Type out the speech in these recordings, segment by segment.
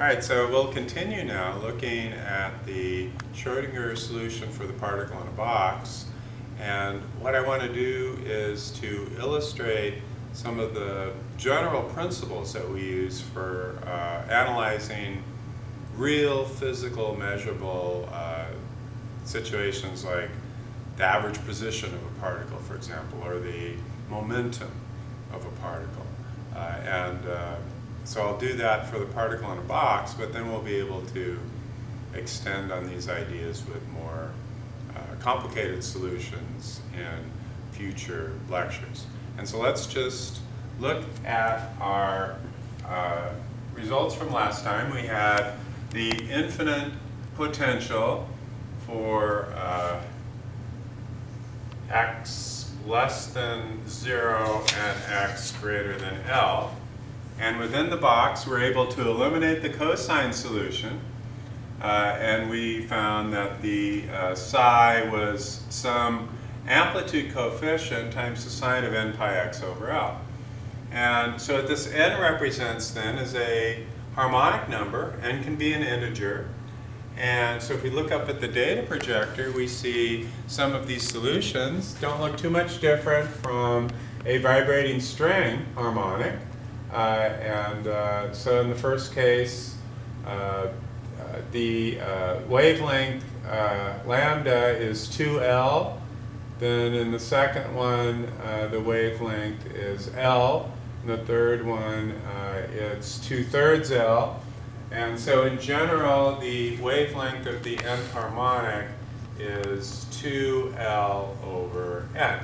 All right, so we'll continue now looking at the Schrodinger solution for the particle in a box. And what I want to do is to illustrate some of the general principles that we use for analyzing real physical measurable situations like the average position of a particle, for example, or the momentum of a particle. So I'll do that for the particle in a box, but then we'll be able to extend on these ideas with more complicated solutions in future lectures. And so let's just look at our results from last time. We had the infinite potential for x less than 0 and x greater than L. And within the box, we're able to eliminate the cosine solution. And we found that the psi was some amplitude coefficient times the sine of n pi x over L. And so what this n represents then is a harmonic number. N can be an integer. And so if we look up at the data projector, we see some of these solutions don't look too much different from a vibrating string harmonic. So in the first case, the wavelength lambda is 2L. Then in the second one, the wavelength is L. In the third one, it's 2/3 L. And so in general, the wavelength of the nth harmonic is 2L over n.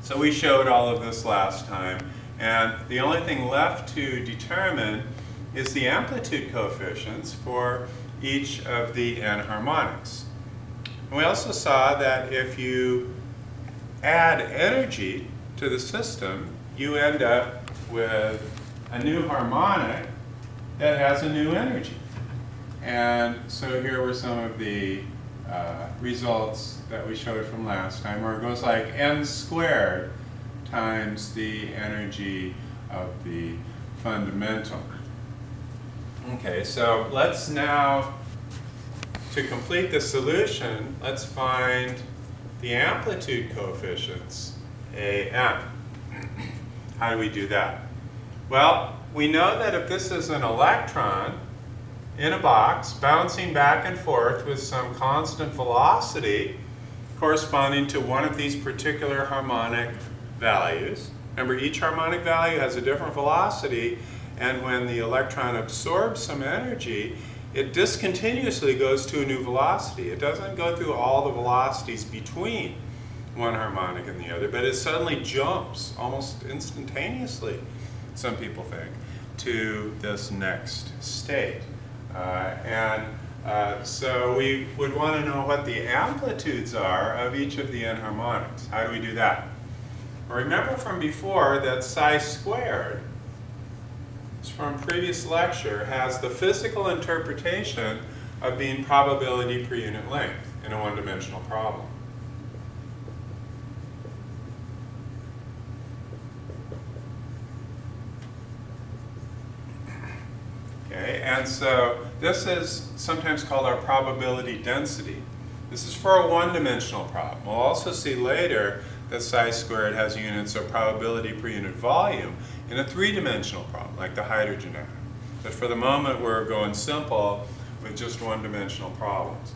So we showed all of this last time. And the only thing left to determine is the amplitude coefficients for each of the n harmonics. And we also saw that if you add energy to the system, you end up with a new harmonic that has a new energy. And so here were some of the results that we showed from last time, where it goes like n squared times the energy of the fundamental. Okay, so let's now, to complete the solution, let's find the amplitude coefficients, Am. How do we do that? Well, we know that if this is an electron in a box bouncing back and forth with some constant velocity corresponding to one of these particular harmonic values. Remember, each harmonic value has a different velocity, and when the electron absorbs some energy, it discontinuously goes to a new velocity. It doesn't go through all the velocities between one harmonic and the other, but it suddenly jumps almost instantaneously, some people think, to this next state. So we would want to know what the amplitudes are of each of the n harmonics. How do we do that? Remember from before that psi squared, from previous lecture, has the physical interpretation of being probability per unit length in a one-dimensional problem. Okay, and so this is sometimes called our probability density. This is for a one-dimensional problem. We'll also see later that psi squared has units of probability per unit volume in a three-dimensional problem, like the hydrogen atom. But for the moment, we're going simple with just one-dimensional problems.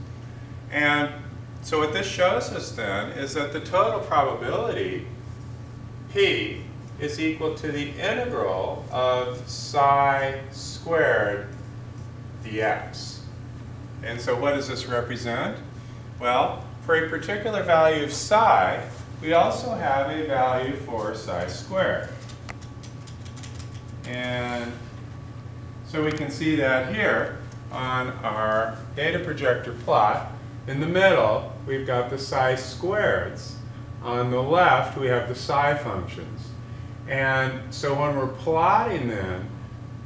And so what this shows us then is that the total probability, P, is equal to the integral of psi squared dx. And so what does this represent? Well, for a particular value of psi, we also have a value for psi squared. And so we can see that here on our data projector plot. In the middle, we've got the psi squareds. On the left, we have the psi functions. And so when we're plotting then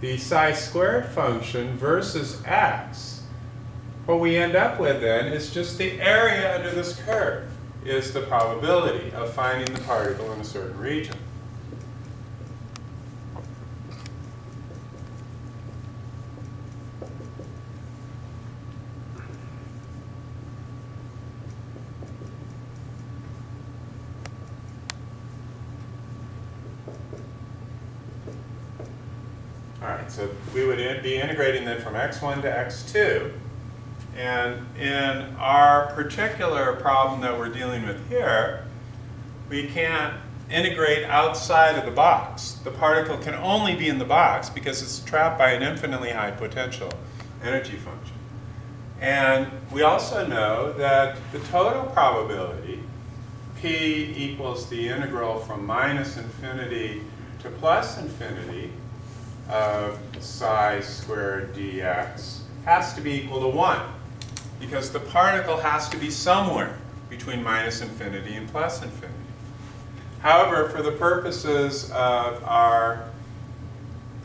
the psi squared function versus x, what we end up with then is just the area under this curve is the probability of finding the particle in a certain region. right, so we would be integrating then from x1 to x2. And in our particular problem that we're dealing with here, we can't integrate outside of the box. The particle can only be in the box because it's trapped by an infinitely high potential energy function. And we also know that the total probability, p equals the integral from minus infinity to plus infinity of psi squared dx, has to be equal to 1. Because the particle has to be somewhere between minus infinity and plus infinity. However, for the purposes of our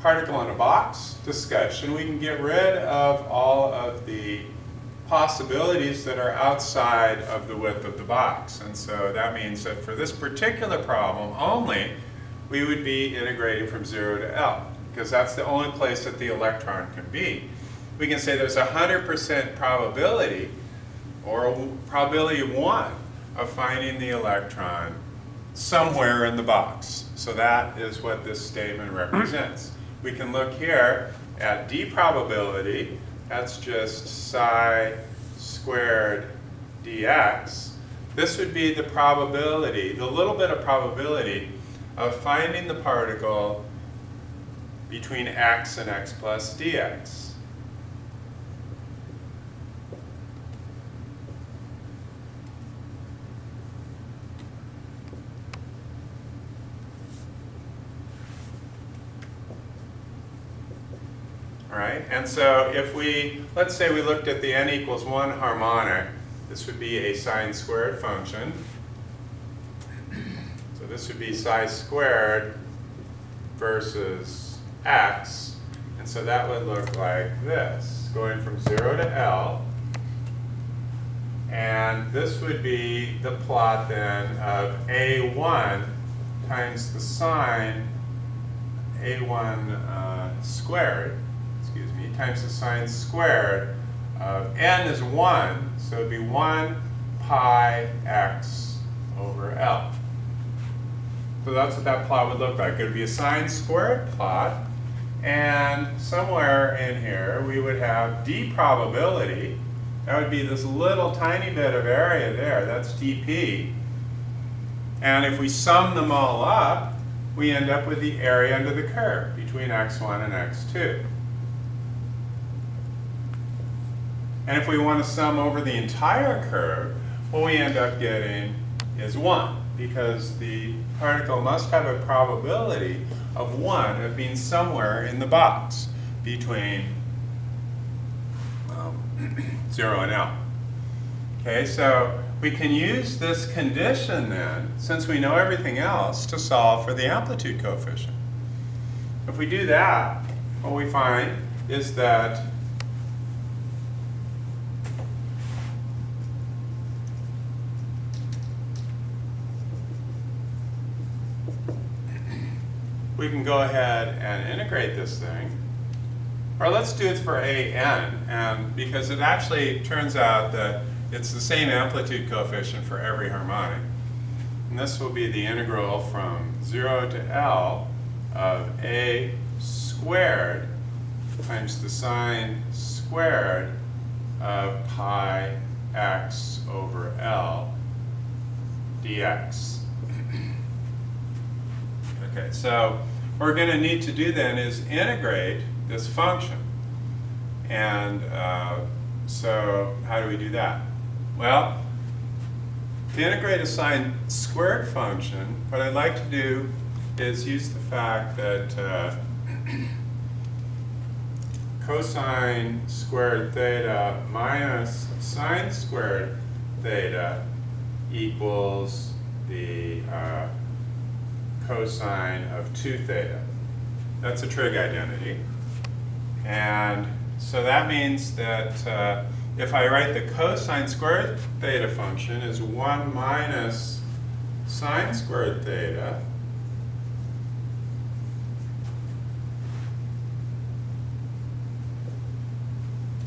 particle in a box discussion, we can get rid of all of the possibilities that are outside of the width of the box. And so that means that for this particular problem only, we would be integrating from 0 to L, because that's the only place that the electron can be. We can say there's a 100% probability, or a probability of 1, of finding the electron somewhere in the box. So that is what this statement represents. We can look here at d probability. That's just psi squared dx. This would be the probability, the little bit of probability of finding the particle between x and x plus dx. All right, and so if we, let's say we looked at the n equals 1 harmonic, this would be a sine squared function. So this would be psi squared versus x, and so that would look like this, going from 0 to L. And this would be the plot then of A1 times the sine A1 squared, times the sine squared of n is 1, so it would be 1 pi x over L. So that's what that plot would look like. It would be a sine squared plot, and somewhere in here we would have d probability. That would be this little tiny bit of area there, that's dp. And if we sum them all up, we end up with the area under the curve between x1 and x2. And if we want to sum over the entire curve, what we end up getting is 1, because the particle must have a probability of 1 of being somewhere in the box between 0 and L. Okay, so we can use this condition then, since we know everything else, to solve for the amplitude coefficient. If we do that, what we find is that we can go ahead and integrate this thing. Or let's do it for an, and because it actually turns out that it's the same amplitude coefficient for every harmonic. And this will be the integral from 0 to L of a squared times the sine squared of pi x over L dx. Okay, so what we're going to need to do then is integrate this function. And so how do we do that? Well, to integrate a sine squared function, what I'd like to do is use the fact that cosine squared theta minus sine squared theta equals the cosine of 2 theta. That's a trig identity. And so that means that if I write the cosine squared theta function as 1 minus sine squared theta,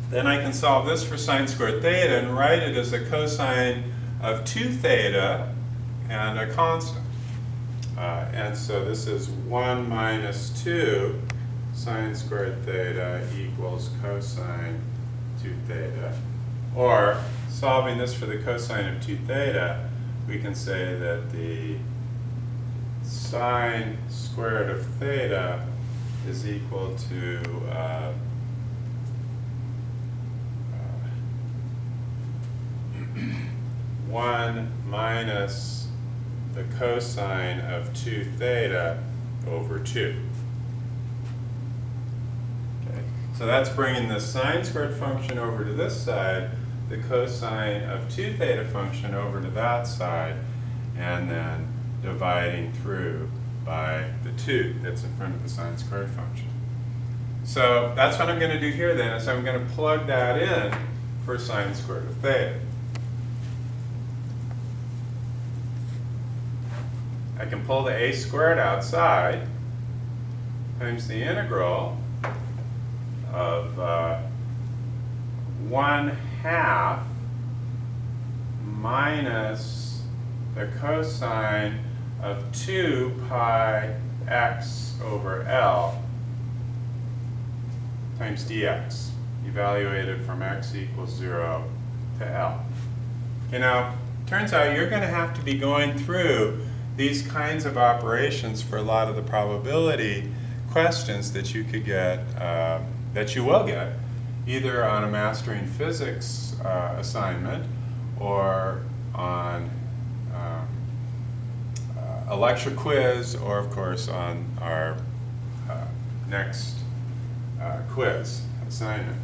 then I can solve this for sine squared theta and write it as a cosine of 2 theta and a constant. And so this is 1 minus 2 sine squared theta equals cosine 2 theta. Or, solving this for the cosine of 2 theta, we can say that the sine squared of theta is equal to 1 minus the cosine of 2 theta over 2. Okay, so that's bringing the sine squared function over to this side, the cosine of 2 theta function over to that side, and then dividing through by the 2 that's in front of the sine squared function. So that's what I'm going to do here then, is I'm going to plug that in for sine squared of theta. I can pull the a squared outside times the integral of 1/2 minus the cosine of 2 pi x over L times dx, evaluated from x equals 0 to L. Okay, now, turns out you're going to have to be going through these kinds of operations for a lot of the probability questions that you could get, that you will get, either on a Mastering Physics assignment or on a lecture quiz, or of course on our next quiz assignment.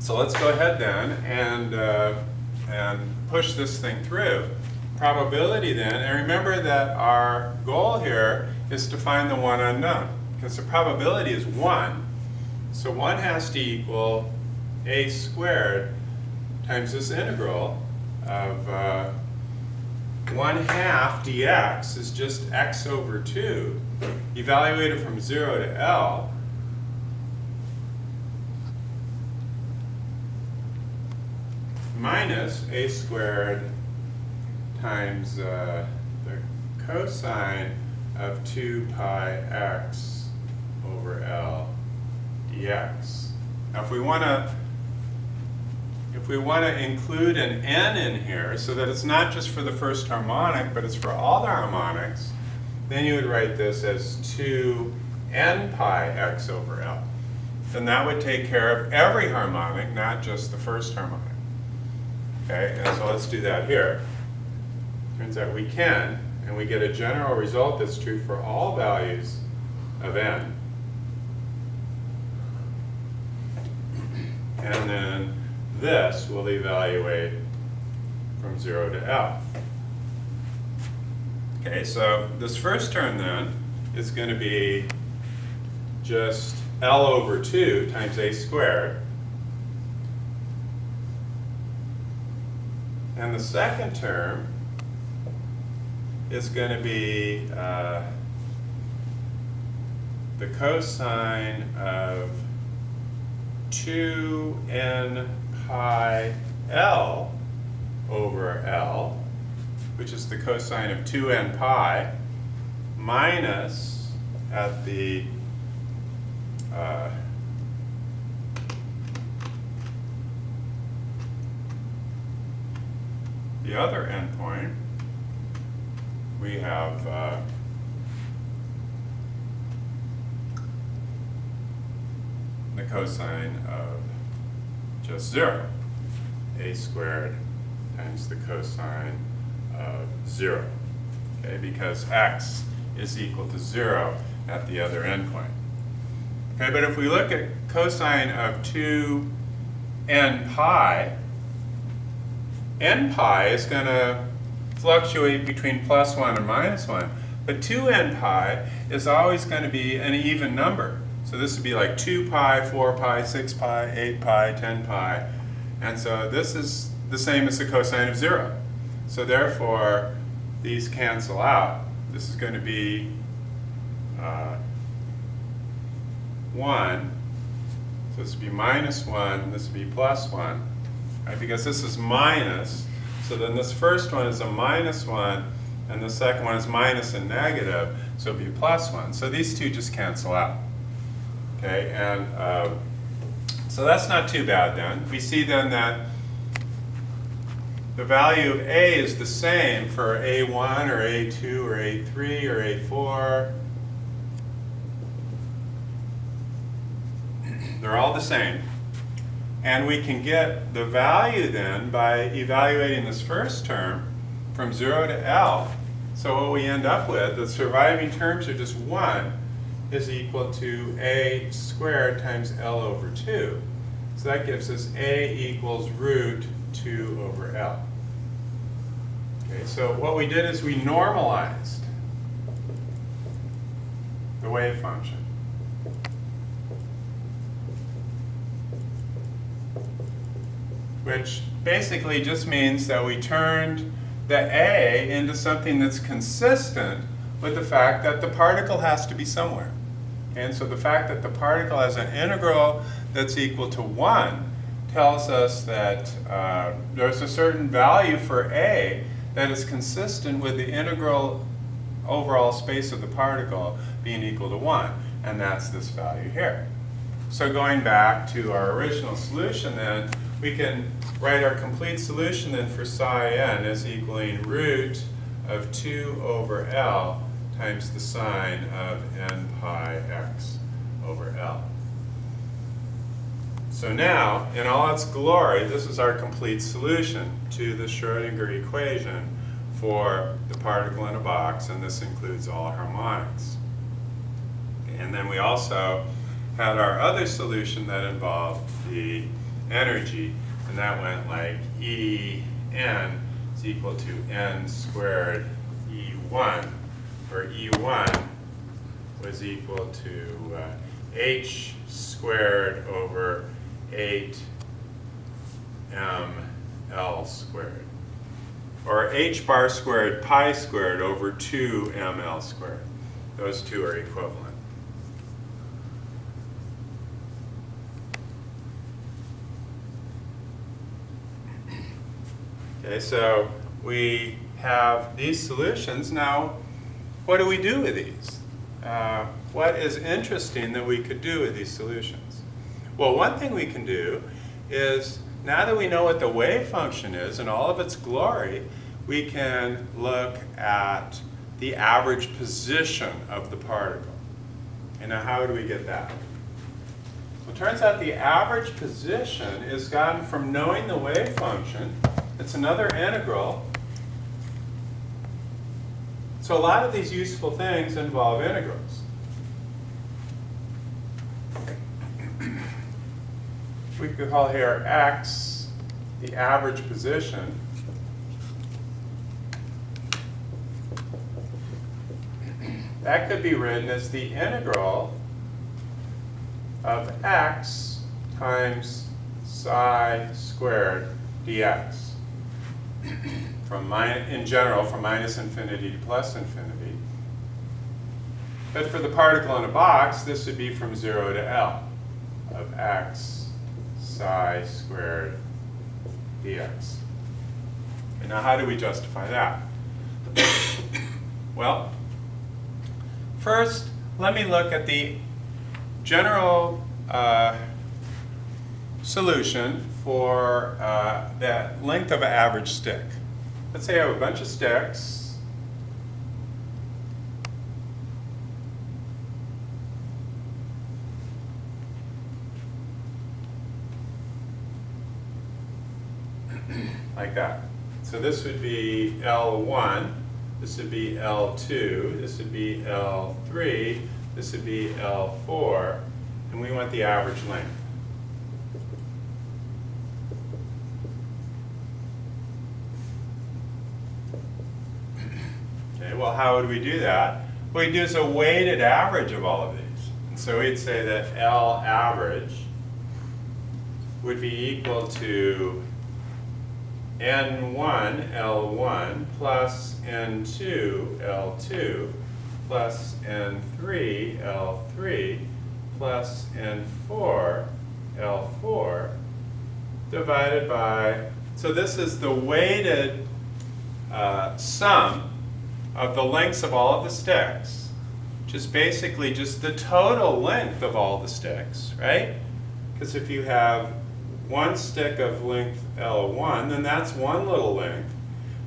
So let's go ahead then and push this thing through. Probability then, and remember that our goal here is to find the one unknown, because the probability is 1. So 1 has to equal a squared times this integral of 1/2 dx is just x over 2, evaluated from 0 to L, minus a squared times the cosine of 2 pi x over L dx. Now if we want to include an n in here so that it's not just for the first harmonic but it's for all the harmonics, then you would write this as 2n pi x over L. Then that would take care of every harmonic, not just the first harmonic. Okay, and so let's do that here. Turns out we can, and we get a general result that's true for all values of n. And then this will evaluate from 0 to L. Okay, so this first term then is going to be just L over 2 times a squared. And the second term is going to be the cosine of 2n pi L over L, which is the cosine of 2n pi, minus at the other endpoint, we have the cosine of just 0, a squared times the cosine of 0, okay, because x is equal to 0 at the other endpoint. Okay, but if we look at cosine of 2n pi, n pi is going to fluctuate between +1 and -1, but 2n pi is always going to be an even number. So this would be like 2 pi, 4 pi, 6 pi, 8 pi, 10 pi, and so this is the same as the cosine of 0. So therefore, these cancel out. This is going to be 1, so this would be -1, this would be +1. Right, because this is minus, so then this first one is a -1, and the second one is minus and negative. so it'll be plus 1. So these two just cancel out. Okay, and so that's not too bad then. We see then that the value of A is the same for A1 or A2 or A3 or A4. They're all the same. And we can get the value then by evaluating this first term from 0 to L. So what we end up with, the surviving terms are just 1, is equal to A squared times L over 2. So that gives us A equals root 2 over L. Okay, so what we did is we normalized the wave function. Which basically just means that we turned the A into something that's consistent with the fact that the particle has to be somewhere. And so the fact that the particle has an integral that's equal to 1 tells us that there's a certain value for A that is consistent with the integral overall space of the particle being equal to 1. And that's this value here. So going back to our original solution then, we can write our complete solution then for psi n as equaling root of 2 over L times the sine of n pi x over L. So now, in all its glory, this is our complete solution to the Schrodinger equation for the particle in a box, and this includes all harmonics. And then we also had our other solution that involved the energy, and that went like En is equal to n squared E1, where E1 was equal to h squared over 8 ml squared, or h bar squared pi squared over 2 ml squared. Those two are equivalent. Okay, so we have these solutions. Now, what do we do with these? What is interesting that we could do with these solutions? Well, one thing we can do is, now that we know what the wave function is in all of its glory, we can look at the average position of the particle. And now how do we get that? Well, it turns out the average position is gotten from knowing the wave function. It's another integral. So a lot of these useful things involve integrals. We could call here x the average position. That could be written as the integral of x times psi squared dx. In general, from minus infinity to plus infinity. But for the particle in a box, this would be from 0 to L of x psi squared dx. And now how do we justify that? Well, first, let me look at the general solution for the length of an average stick. Let's say I have a bunch of sticks. Like that. So this would be L1, this would be L2, this would be L3, this would be L4, and we want the average length. Okay, well, how would we do that? What we do is a weighted average of all of these. And so we'd say that L average would be equal to N1 L1 plus N2 L2 plus N3 L3 plus N4 L4 divided by, so this is the weighted sum of the lengths of all of the sticks just basically just the total length of all the sticks, right? Because if you have one stick of length L1, then that's one little length.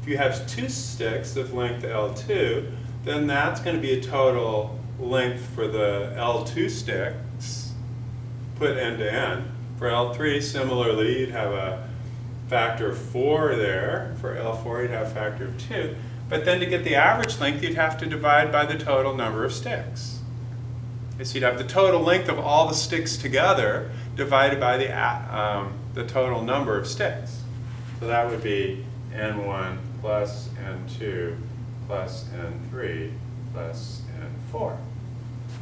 If you have two sticks of length L2, then that's going to be a total length for the L2 sticks put end to end. For L3, similarly, you'd have a factor of 4 there. For L4, you'd have a factor of 2. But then to get the average length, you'd have to divide by the total number of sticks. So you'd have the total length of all the sticks together divided by the total number of sticks. So that would be N1 plus N2 plus N3 plus N4.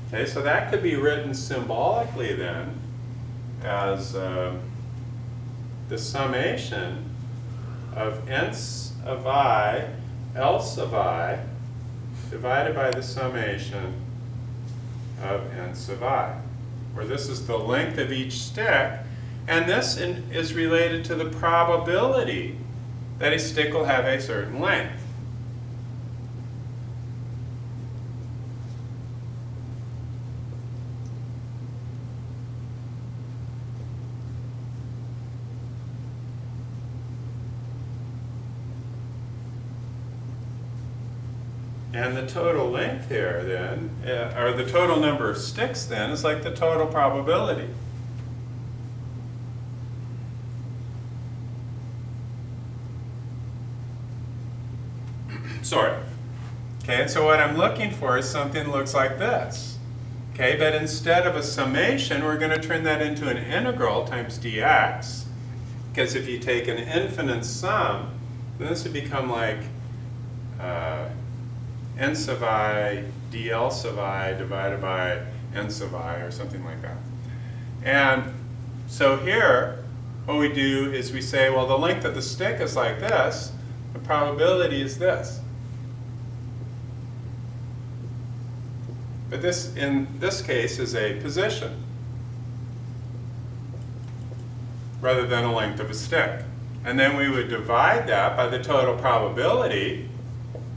Okay, so that could be written symbolically then as the summation of nths of I, else of I, divided by the summation of nths of I, where this is the length of each stick, and this is related to the probability that a stick will have a certain length. And the total length here then, or the total number of sticks then, is like the total probability. Sort of. Okay, and so what I'm looking for is something that looks like this. Okay, but instead of a summation, we're going to turn that into an integral times dx. Because if you take an infinite sum, then this would become like n sub I dl sub I divided by n sub I, or something like that. And so here, what we do is we say, well, the length of the stick is like this. The probability is this. But this, in this case, is a position rather than a length of a stick. And then we would divide that by the total probability,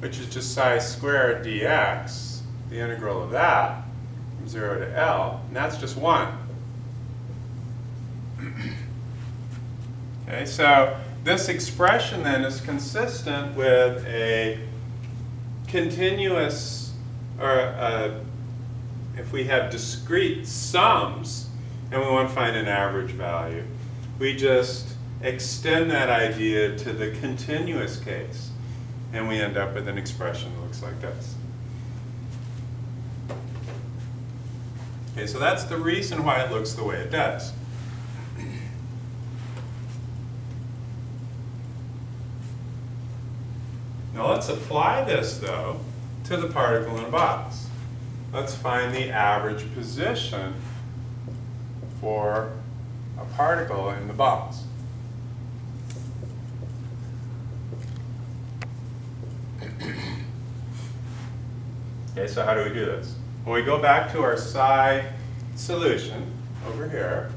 which is just psi squared dx, the integral of that, from 0 to L, and that's just 1. Okay, so this expression then is consistent with a continuous, or if we have discrete sums and we want to find an average value, we just extend that idea to the continuous case, and we end up with an expression that looks like this. Okay, so that's the reason why it looks the way it does. Now let's apply this, though, to the particle in a box. Let's find the average position for a particle in the box. Okay, so how do we do this? Well, we go back to our psi solution over here.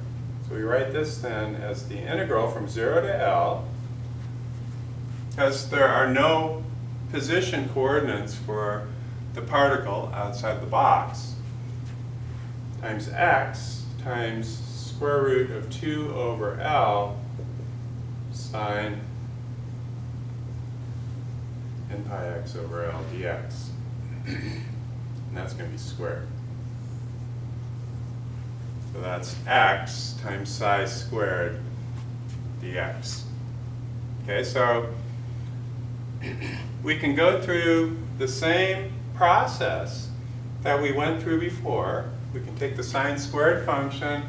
So we write this then as the integral from 0 to L, because there are no position coordinates for the particle outside the box, times x times square root of 2 over L sine n pi x over L dx. And that's going to be squared. So that's x times psi squared dx. Okay, so we can go through the same process that we went through before. We can take the sine squared function,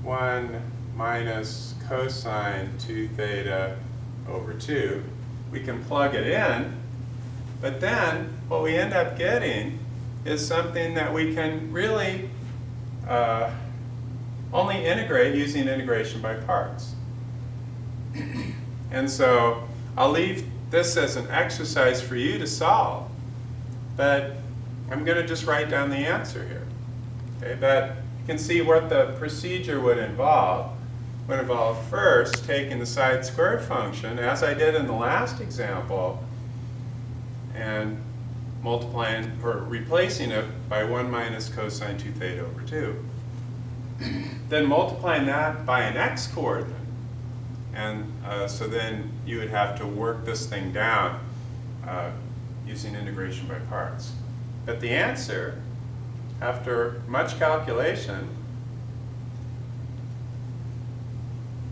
one minus cosine 2 theta over 2. We can plug it in, but then what we end up getting is something that we can really only integrate using integration by parts. And so I'll leave this as an exercise for you to solve, but I'm going to just write down the answer here. Okay, but you can see what the procedure would involve. Would involve first taking the sine squared function, as I did in the last example, and multiplying or replacing it by 1 minus cosine 2 theta over 2. Then multiplying that by an x coordinate, and so then you would have to work this thing down using integration by parts. But the answer, after much calculation,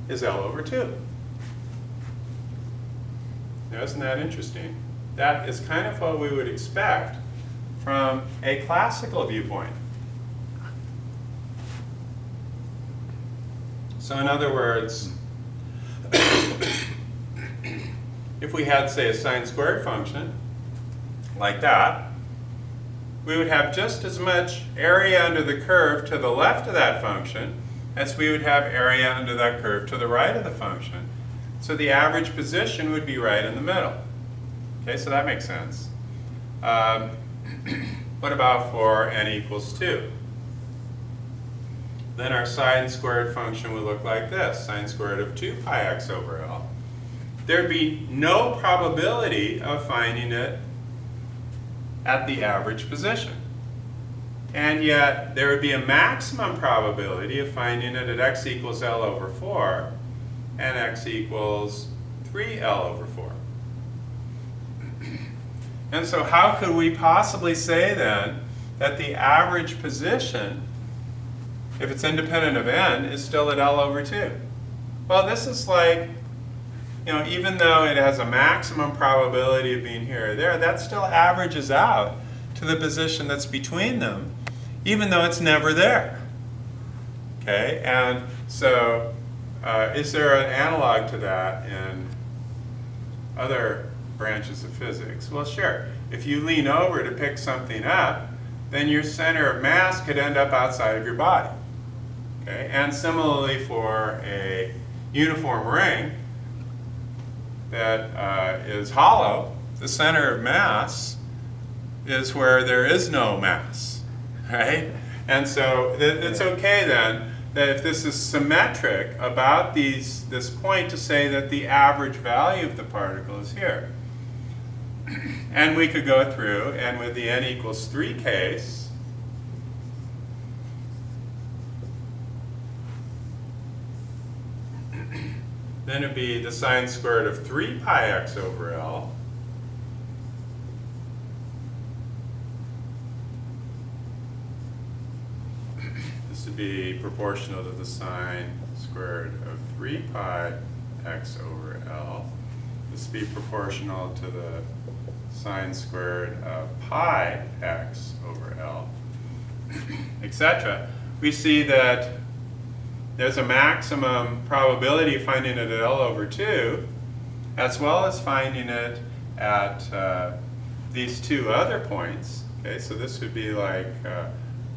is L over 2. Now, isn't that interesting? That is kind of what we would expect from a classical viewpoint. So in other words, if we had, say, a sine squared function like that, we would have just as much area under the curve to the left of that function as we would have area under that curve to the right of the function. So the average position would be right in the middle. Okay, so that makes sense. What about for n equals 2? Then our sine squared function would look like this, sine squared of 2 pi x over L. There'd be no probability of finding it at the average position. And yet, there would be a maximum probability of finding it at x equals L over 4 and x equals 3L over 4. And so how could we possibly say then that the average position, if it's independent of n, is still at L over 2? Well, this is like, you know, even though it has a maximum probability of being here or there, that still averages out to the position that's between them, even though it's never there. Okay, and so is there an analog to that in other branches of physics? Well, sure. If you lean over to pick something up, then your center of mass could end up outside of your body. Okay, and similarly for a uniform ring that is hollow, the center of mass is where there is no mass, right? And so it's okay then that if this is symmetric about this point to say that the average value of the particle is here. And we could go through, and with the n equals 3 case, then it'd be the sine squared of 3 pi x over L. This would be proportional to the sine squared of 3 pi x over L. This would be proportional to the sine squared of pi x over L, etc. We see that there's a maximum probability of finding it at L over 2, as well as finding it at these two other points. Okay, so this would be like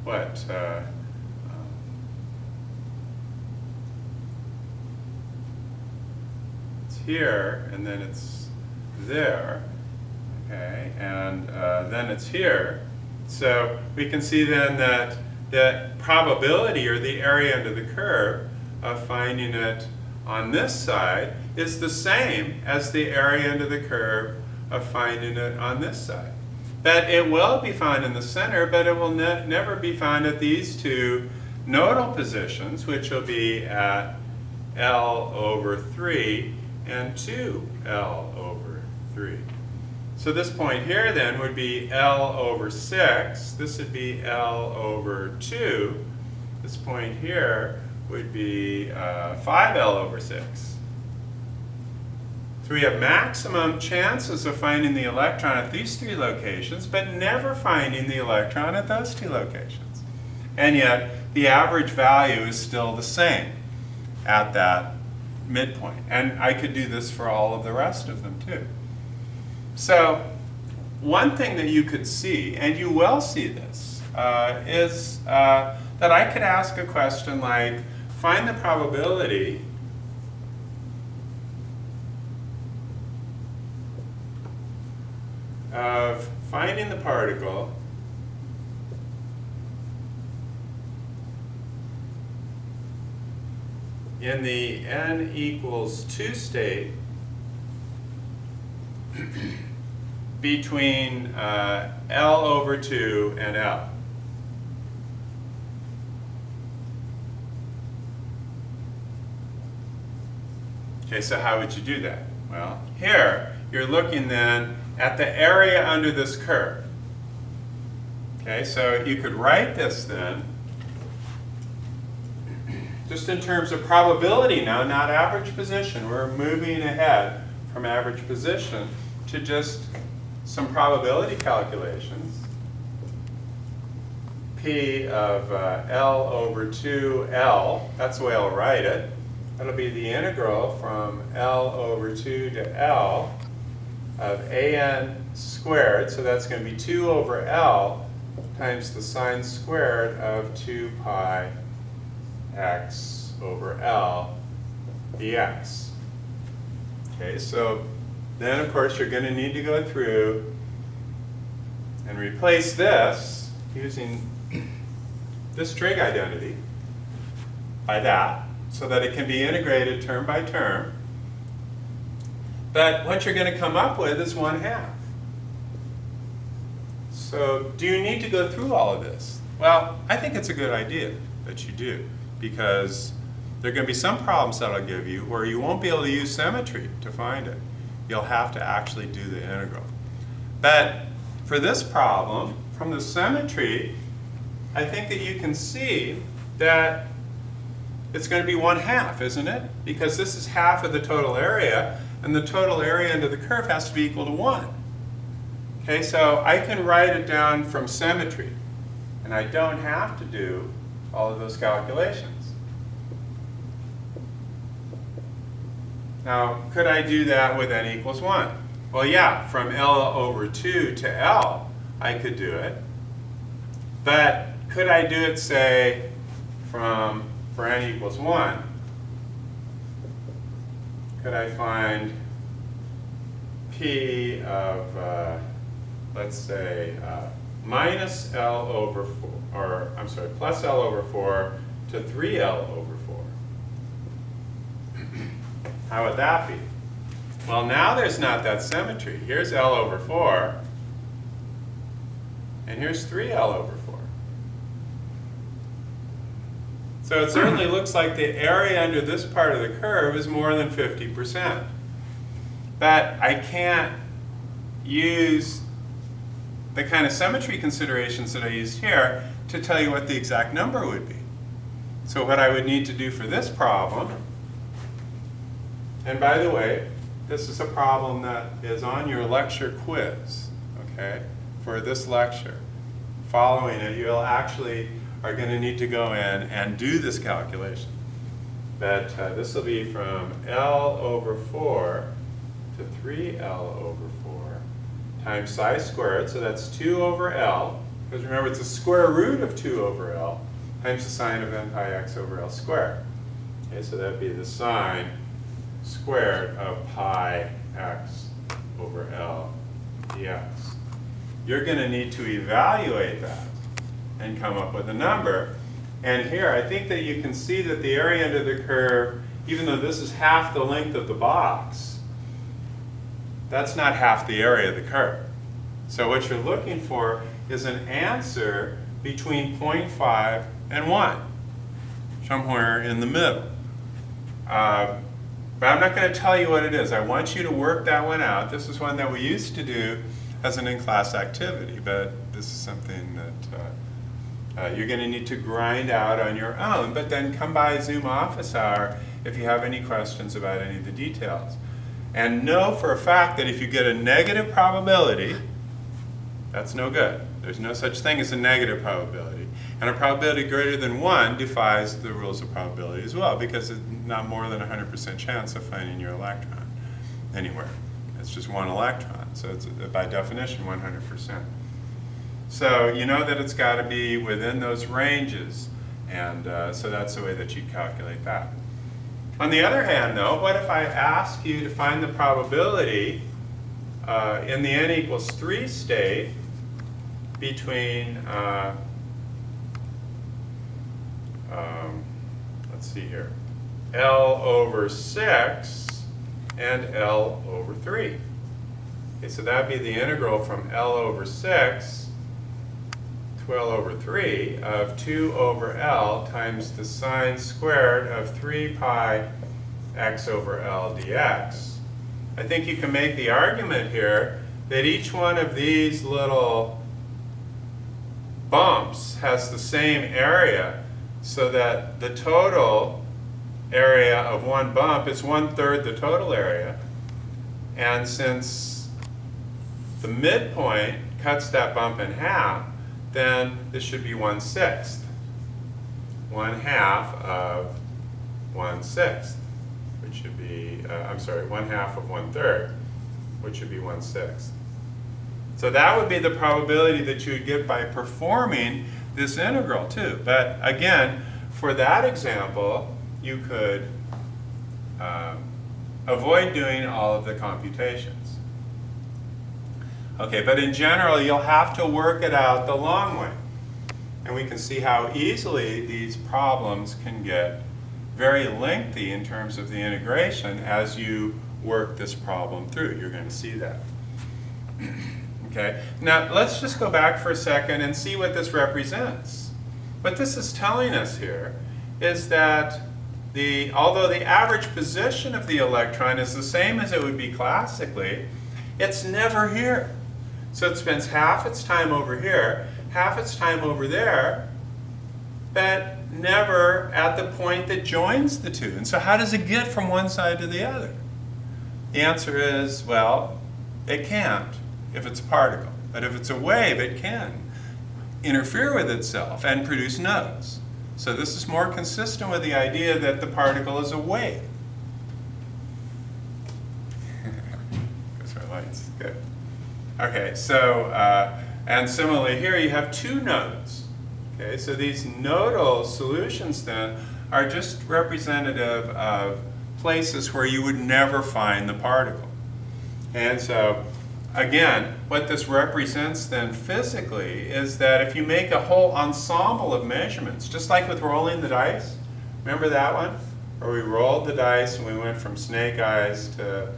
what? It's here, and then it's there. Okay, and then it's here. So we can see then that the probability, or the area under the curve, of finding it on this side is the same as the area under the curve of finding it on this side. That it will be found in the center, but it will never be found at these two nodal positions, which will be at L over 3 and 2L over 3. So this point here then would be L over 6. This would be L over 2. This point here would be 5L over 6. So we have maximum chances of finding the electron at these three locations, but never finding the electron at those two locations. And yet, the average value is still the same at that midpoint. And I could do this for all of the rest of them too. So one thing that you could see, and you will see this, is that I could ask a question like, find the probability of finding the particle in the n equals 2 state between L over 2 and L. Okay, so how would you do that? Well, here you're looking then at the area under this curve. Okay, so you could write this then just in terms of probability now, not average position. We're moving ahead from average position to just some probability calculations. P of L over 2L, that's the way I'll write it. That'll be the integral from L over 2 to L of an squared, so that's going to be 2 over L times the sine squared of 2 pi x over L dx. Okay, so then of course you're going to need to go through and replace this using this trig identity by that, so that it can be integrated term by term. But what you're going to come up with is 1/2. So do you need to go through all of this? Well, I think it's a good idea that you do, because there are going to be some problems that I'll give you where you won't be able to use symmetry to find it. You'll have to actually do the integral. But for this problem, from the symmetry, I think that you can see that it's going to be 1/2, isn't it? Because this is half of the total area, and the total area under the curve has to be equal to 1. Okay, so I can write it down from symmetry, and I don't have to do all of those calculations. Now, could I do that with n equals 1? Well, yeah, from L over 2 to L, I could do it. But could I do it, say, for n equals 1, could I find P of, let's say, minus L over 4, or I'm sorry, plus L over 4 to 3L over 4? How would that be? Well, now there's not that symmetry. Here's L over 4, and here's 3L over 4. So it certainly looks like the area under this part of the curve is more than 50%. But I can't use the kind of symmetry considerations that I used here to tell you what the exact number would be. So what I would need to do for this problem, and by the way, this is a problem that is on your lecture quiz, okay, for this lecture. Following it, you'll actually are going to need to go in and do this calculation. But this will be from L over 4 to 3L over 4 times psi squared, so that's 2 over L, because remember it's the square root of 2 over L, times the sine of n pi x over L squared. Okay, so that would be the sine squared of pi x over L dx. You're going to need to evaluate that and come up with a number. And here, I think that you can see that the area under the curve, even though this is half the length of the box, that's not half the area of the curve. So what you're looking for is an answer between 0.5 and 1, somewhere in the middle. But I'm not going to tell you what it is. I want you to work that one out. This is one that we used to do as an in-class activity, but this is something that you're going to need to grind out on your own, but then come by Zoom office hour if you have any questions about any of the details. And know for a fact that if you get a negative probability, that's no good. There's no such thing as a negative probability. And a probability greater than 1 defies the rules of probability as well, because it's not more than 100% chance of finding your electron anywhere. It's just one electron, so it's by definition 100%. So you know that it's got to be within those ranges, and so that's the way that you calculate that. On the other hand, though, what if I ask you to find the probability in the n equals 3 state between, let's see here, L over 6 and L over 3? Okay, so that would be the integral from L over 6 to L over 3 of 2 over L times the sine squared of 3 pi x over L dx. I think you can make the argument here that each one of these little bumps has the same area, so that the total area of one bump is 1/3 the total area. And since the midpoint cuts that bump in half, then this should be 1/6. 1/2 of 1/6, which should be, 1/2 of 1/3, which should be 1/6. So that would be the probability that you would get by performing this integral too. But again, for that example, you could avoid doing all of the computations. Okay, but in general, you'll have to work it out the long way. And we can see how easily these problems can get very lengthy in terms of the integration as you work this problem through. You're going to see that. Okay, now let's just go back for a second and see what this represents. What this is telling us here is that although the average position of the electron is the same as it would be classically, it's never here. So it spends half its time over here, half its time over there, but never at the point that joins the two. And so how does it get from one side to the other? The answer is, well, it can't if it's a particle. But if it's a wave, it can interfere with itself and produce nodes. So this is more consistent with the idea that the particle is a wave. Because our light's good. Okay, so, and similarly here you have two nodes. Okay, so these nodal solutions then are just representative of places where you would never find the particle. And so, again, what this represents then physically is that if you make a whole ensemble of measurements, just like with rolling the dice, remember that one? Where we rolled the dice and we went from snake eyes to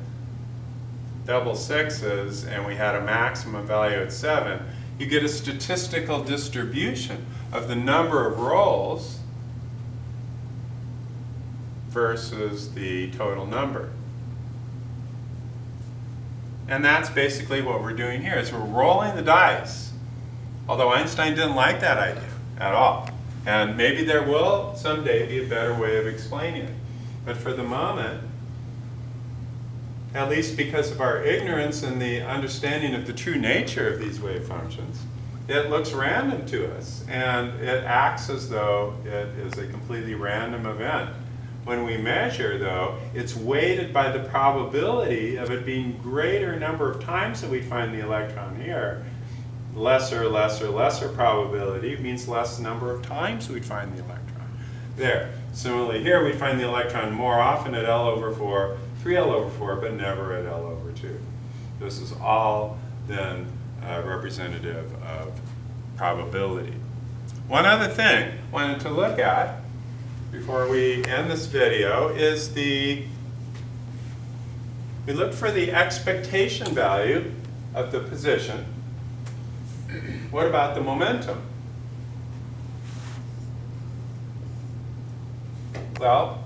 double sixes and we had a maximum value at 7, you get a statistical distribution of the number of rolls versus the total number. And that's basically what we're doing here, is we're rolling the dice. Although Einstein didn't like that idea at all. And maybe there will someday be a better way of explaining it. But for the moment, at least because of our ignorance and the understanding of the true nature of these wave functions, it looks random to us. And it acts as though it is a completely random event. When we measure, though, it's weighted by the probability of it being greater number of times that we find the electron here. Lesser, lesser, lesser probability means less number of times we'd find the electron. There. Similarly here, we find the electron more often at L over 4, 3L over 4, but never at L over 2. This is all then representative of probability. One other thing I wanted to look at before we end this video is we looked for the expectation value of the position. What about the momentum? Well,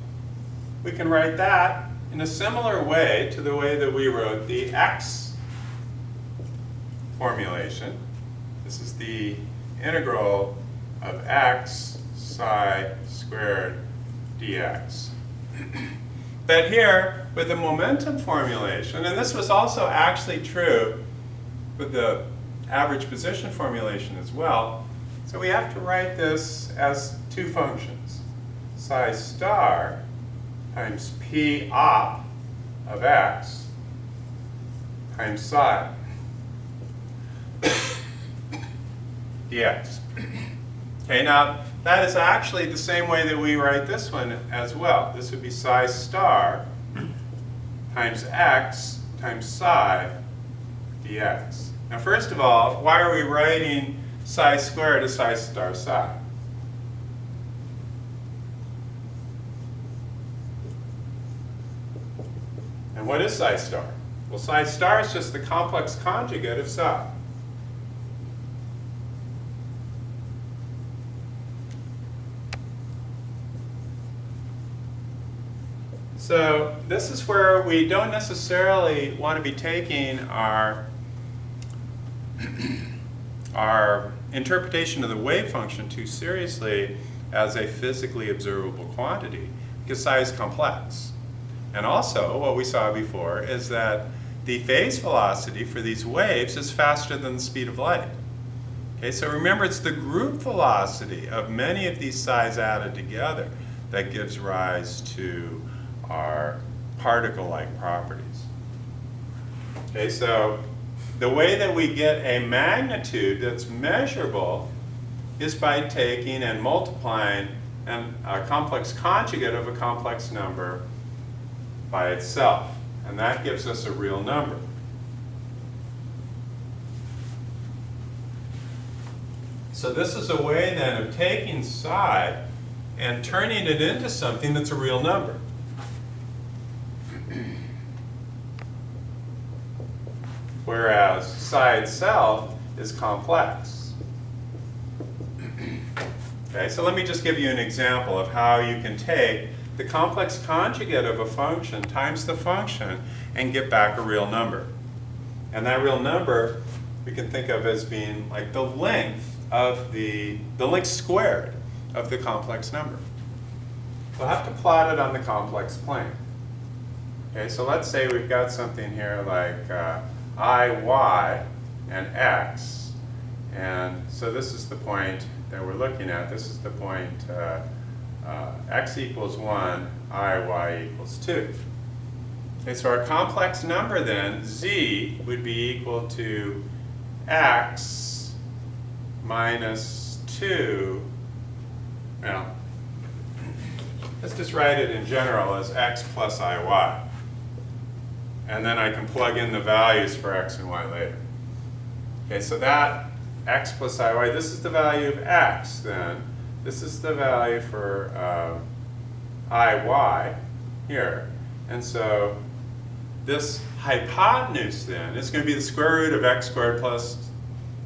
we can write that in a similar way to the way that we wrote the x formulation. This is the integral of x psi squared dx. But here, with the momentum formulation, and this was also actually true with the average position formulation as well, so we have to write this as two functions. Psi star times p op of x times psi dx. Okay, now that is actually the same way that we write this one as well. This would be psi star times x times psi dx. Now first of all, why are we writing psi squared as psi star psi? And what is psi star? Well, psi star is just the complex conjugate of psi. So this is where we don't necessarily want to be taking our interpretation of the wave function too seriously as a physically observable quantity, because psi is complex. And also, what we saw before is that the phase velocity for these waves is faster than the speed of light. Okay, so remember, it's the group velocity of many of these psi's added together that gives rise to our particle-like properties. Okay, so the way that we get a magnitude that's measurable is by taking and multiplying a complex conjugate of a complex number by itself. And that gives us a real number. So this is a way then of taking psi and turning it into something that's a real number. Whereas psi itself is complex. Okay, so let me just give you an example of how you can take the complex conjugate of a function times the function and get back a real number. And that real number we can think of as being like the length of the length squared of the complex number. We'll have to plot it on the complex plane. Okay, so let's say we've got something here like I, y, and x. And so this is the point that we're looking at. This is the point x equals 1, I, y equals 2. Okay, so our complex number then, z, would be equal to x minus 2. Well, let's just write it in general as x plus iy. And then I can plug in the values for x and y later. Okay, so that x plus iy, this is the value of x then. This is the value for iy here. And so this hypotenuse then is going to be the square root of x squared plus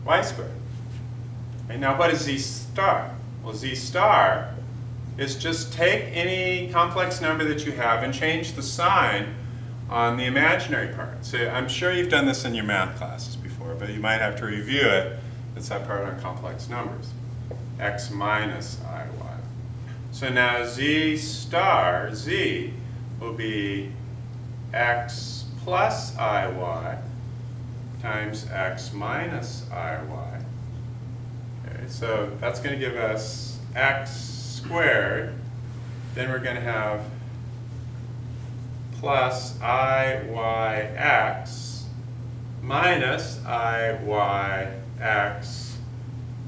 y squared. Okay, now what is z star? Well, z star is just take any complex number that you have and change the sign on the imaginary part. So I'm sure you've done this in your math classes before, but you might have to review it. It's that part on complex numbers. X minus iy. So now z star, z, will be x plus iy times x minus iy. Okay, so that's going to give us x squared. Then we're going to have plus iyx minus iyx.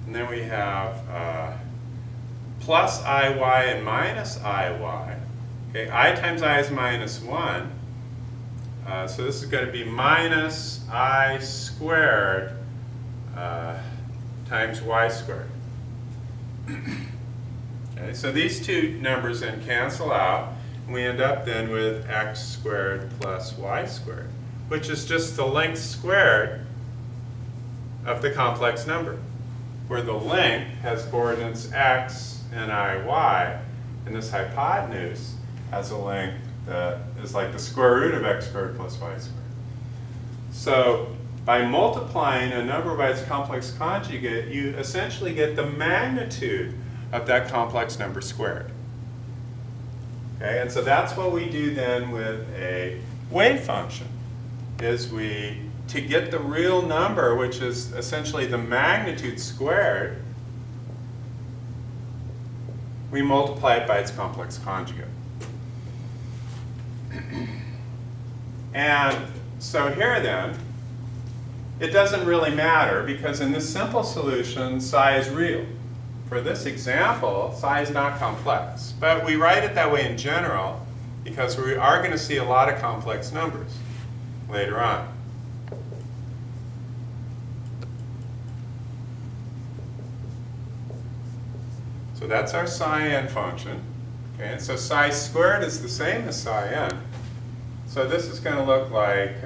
And then we have plus iy and minus iy. Okay, I times I is minus 1. So this is going to be minus I squared times y squared. Okay, so these two numbers then cancel out. And we end up then with x squared plus y squared, which is just the length squared of the complex number, where the length has coordinates x and iy, and this hypotenuse has a length that is like the square root of x squared plus y squared. So by multiplying a number by its complex conjugate, you essentially get the magnitude of that complex number squared. Okay, and so that's what we do then with a wave function, is to get the real number, which is essentially the magnitude squared, we multiply it by its complex conjugate. And so here then, it doesn't really matter, because in this simple solution, psi is real. For this example, psi is not complex. But we write it that way in general because we are going to see a lot of complex numbers later on. So that's our psi n function. Okay, and so psi squared is the same as psi n. So this is going to look like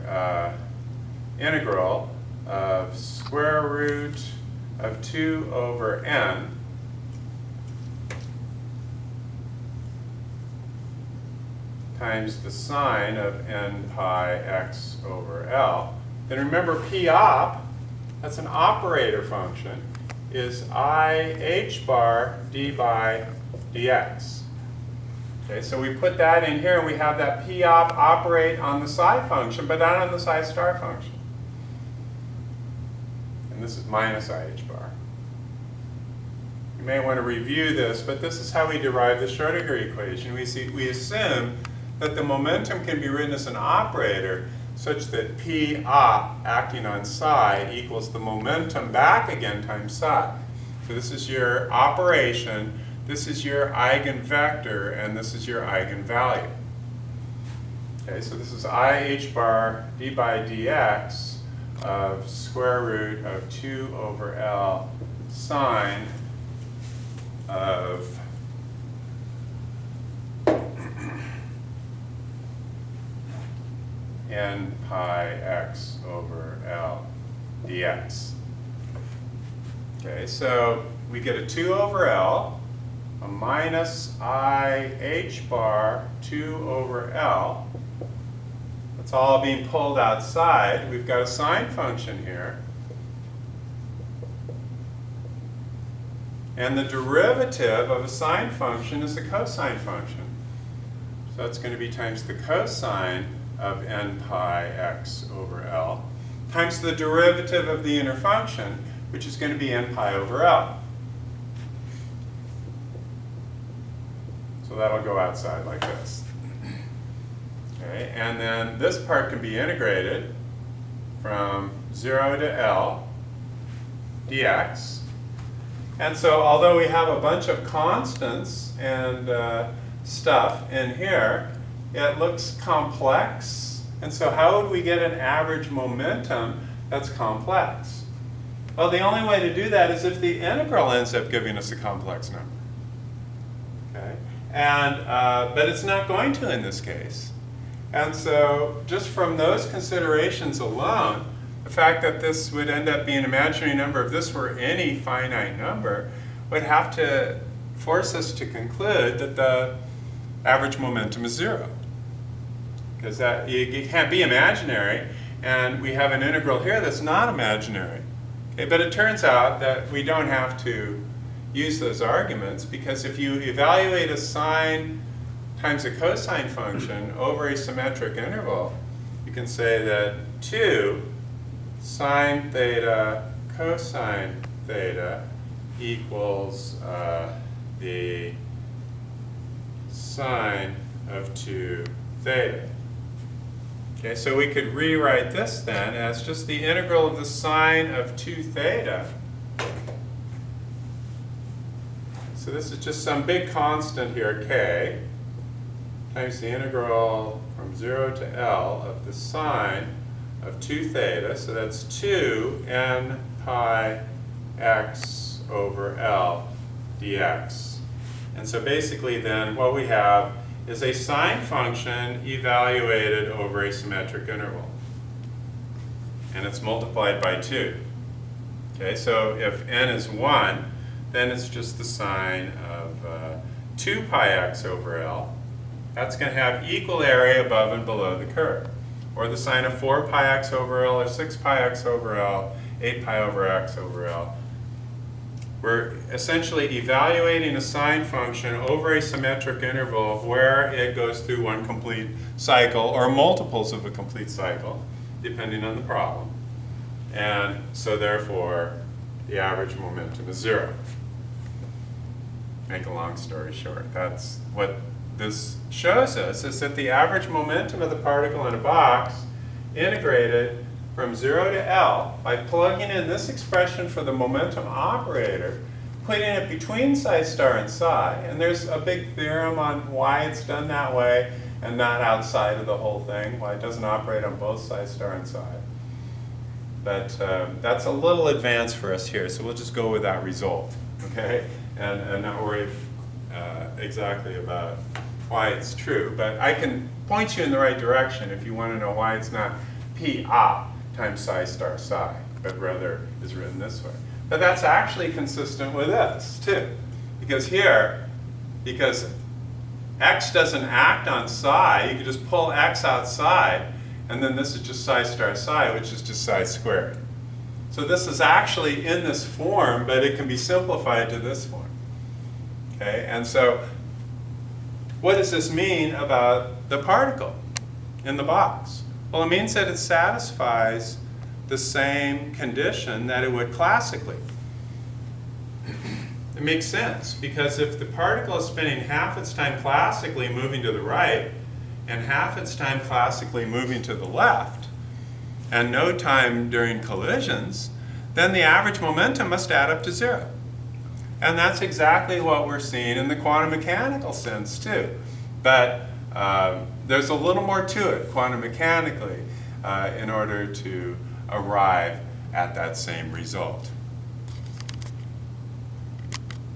integral of square root of 2 over n times the sine of n pi x over L. Then remember p op, that's an operator function, is I h bar d by dx. Okay, so we put that in here and we have that p op operate on the psi function, but not on the psi star function. And this is minus I h bar. You may want to review this, but this is how we derive the Schrodinger equation. We assume that the momentum can be written as an operator such that p op acting on psi equals the momentum back again times psi. So this is your operation, this is your eigenvector, and this is your eigenvalue. Okay, so this is I h bar d by dx of square root of 2 over L sine of n pi x over L dx. Okay, so we get a 2 over L, a minus I h bar 2 over L. It's all being pulled outside. We've got a sine function here. And the derivative of a sine function is the cosine function. So that's going to be times the cosine of n pi x over L times the derivative of the inner function, which is going to be n pi over L. So that'll go outside like this. Okay, and then this part can be integrated from 0 to L dx. And so although we have a bunch of constants and stuff in here, it looks complex. And so how would we get an average momentum that's complex? Well, the only way to do that is if the integral ends up giving us a complex number. Okay? And, but it's not going to in this case. And so just from those considerations alone, the fact that this would end up being an imaginary number, if this were any finite number, would have to force us to conclude that the average momentum is 0. Because that it can't be imaginary, and we have an integral here that's not imaginary. Okay, but it turns out that we don't have to use those arguments, because if you evaluate a sine times a cosine function over a symmetric interval, you can say that 2 sine theta cosine theta equals the sine of 2 theta. Okay, so we could rewrite this then as just the integral of the sine of 2 theta. So this is just some big constant here, k, times the integral from 0 to L of the sine of 2 theta. So that's 2 n pi x over L dx. And so basically then what we have is a sine function evaluated over a symmetric interval. And it's multiplied by 2. Okay, so if n is 1, then it's just the sine of 2 pi x over L. That's going to have equal area above and below the curve. Or the sine of 4 pi x over L, or 6 pi x over L, 8 pi over x over L. We're essentially evaluating a sine function over a symmetric interval where it goes through one complete cycle or multiples of a complete cycle, depending on the problem. And so therefore, the average momentum is 0. Make a long story short, that's what this shows us, is that the average momentum of the particle in a box integrated from 0 to L by plugging in this expression for the momentum operator, putting it between psi star and psi, and there's a big theorem on why it's done that way and not outside of the whole thing, why it doesn't operate on both psi star and psi. But that's a little advanced for us here, so we'll just go with that result, okay? And not worry exactly about why it's true, but I can point you in the right direction if you want to know why it's not P op times psi star psi, but rather is written this way. But that's actually consistent with this, too. Because here, because x doesn't act on psi, you can just pull x outside, and then this is just psi star psi, which is just psi squared. So this is actually in this form, but it can be simplified to this form. Okay, and so what does this mean about the particle in the box? Well, it means that it satisfies the same condition that it would classically. It makes sense, because if the particle is spending half its time classically moving to the right and half its time classically moving to the left, and no time during collisions, then the average momentum must add up to 0. And that's exactly what we're seeing in the quantum mechanical sense, too. But there's a little more to it, quantum mechanically, in order to arrive at that same result.